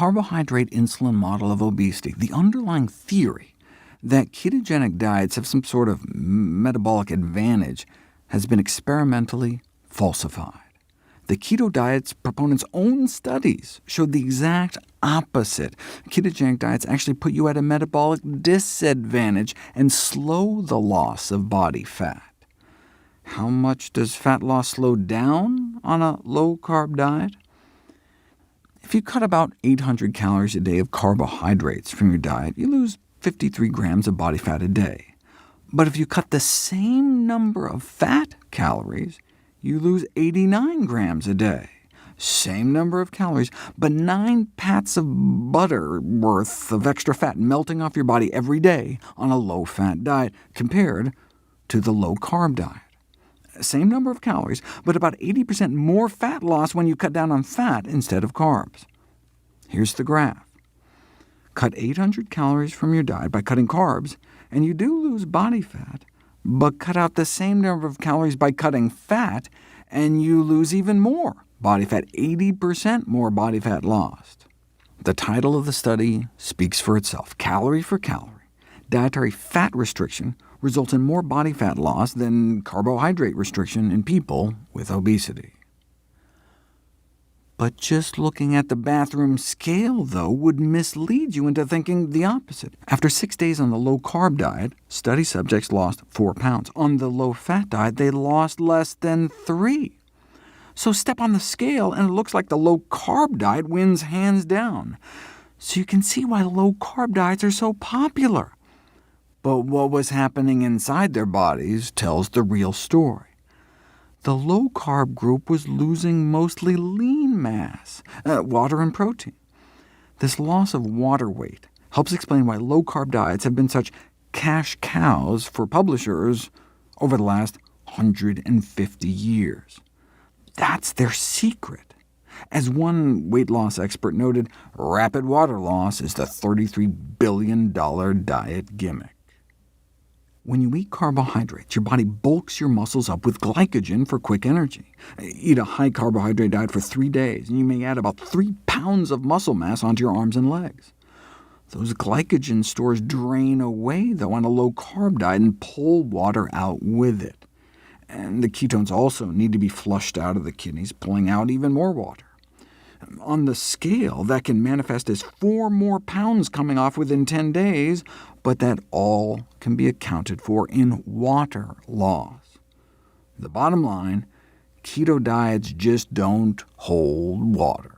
carbohydrate insulin model of obesity, the underlying theory that ketogenic diets have some sort of metabolic advantage has been experimentally falsified. The keto diet's proponents' own studies showed the exact opposite. Ketogenic diets actually put you at a metabolic disadvantage and slow the loss of body fat. How much does fat loss slow down on a low-carb diet? If you cut about 800 calories a day of carbohydrates from your diet, you lose 53 grams of body fat a day. But if you cut the same number of fat calories, you lose 89 grams a day. Same number of calories, but 9 pats of butter worth of extra fat melting off your body every day on a low-fat diet, compared to the low-carb diet. Same number of calories, but about 80% more fat loss when you cut down on fat instead of carbs. Here's the graph. Cut 800 calories from your diet by cutting carbs, and you do lose body fat, but cut out the same number of calories by cutting fat, and you lose even more body fat, 80% more body fat lost. The title of the study speaks for itself. Calorie for calorie, dietary fat restriction results in more body fat loss than carbohydrate restriction in people with obesity. But just looking at the bathroom scale, though, would mislead you into thinking the opposite. After 6 days on the low-carb diet, study subjects lost 4 pounds. On the low-fat diet, they lost less than 3. So step on the scale, and it looks like the low-carb diet wins hands down. So you can see why low-carb diets are so popular. But what was happening inside their bodies tells the real story. The low-carb group was losing mostly lean mass, water and protein. This loss of water weight helps explain why low-carb diets have been such cash cows for publishers over the last 150 years. That's their secret. As one weight loss expert noted, rapid water loss is the $33 billion diet gimmick. When you eat carbohydrates, your body bulks your muscles up with glycogen for quick energy. Eat a high-carbohydrate diet for 3 days, and you may add about 3 pounds of muscle mass onto your arms and legs. Those glycogen stores drain away, though, on a low-carb diet and pull water out with it. And the ketones also need to be flushed out of the kidneys, pulling out even more water. On the scale, that can manifest as 4 more pounds coming off within 10 days, but that all can be accounted for in water loss. The bottom line, keto diets just don't hold water.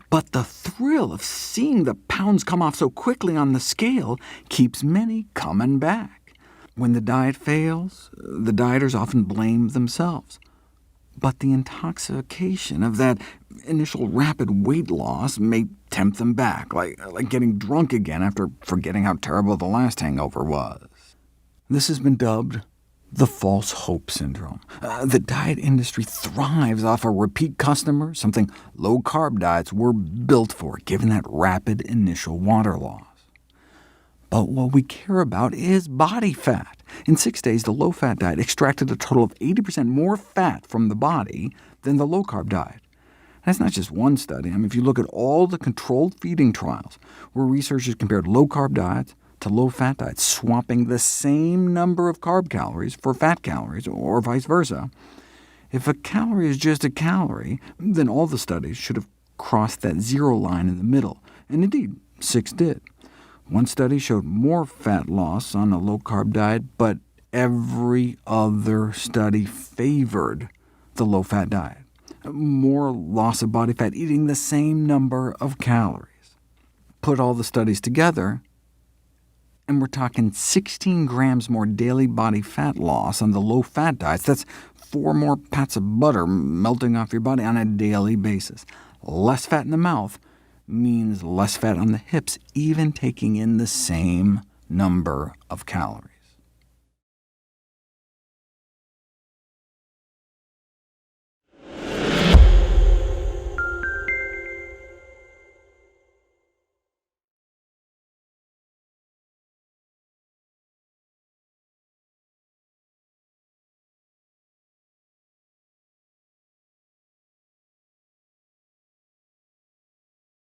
But the thrill of seeing the pounds come off so quickly on the scale keeps many coming back. When the diet fails, the dieters often blame themselves. But the intoxication of that initial rapid weight loss may tempt them back, like getting drunk again after forgetting how terrible the last hangover was. This has been dubbed the false hope syndrome. The diet industry thrives off a repeat customer, something low-carb diets were built for, given that rapid initial water loss. But what we care about is body fat. In 6 days, the low-fat diet extracted a total of 80% more fat from the body than the low-carb diet. That's not just one study. If you look at all the controlled feeding trials, where researchers compared low-carb diets to low-fat diets, swapping the same number of carb calories for fat calories, or vice versa, if a calorie is just a calorie, then all the studies should have crossed that zero line in the middle, and indeed, 6 did. One study showed more fat loss on a low-carb diet, but every other study favored the low-fat diet. More loss of body fat eating the same number of calories. Put all the studies together, and we're talking 16 grams more daily body fat loss on the low-fat diets. That's 4 more pats of butter melting off your body on a daily basis. Less fat in the mouth means less fat on the hips, even taking in the same number of calories.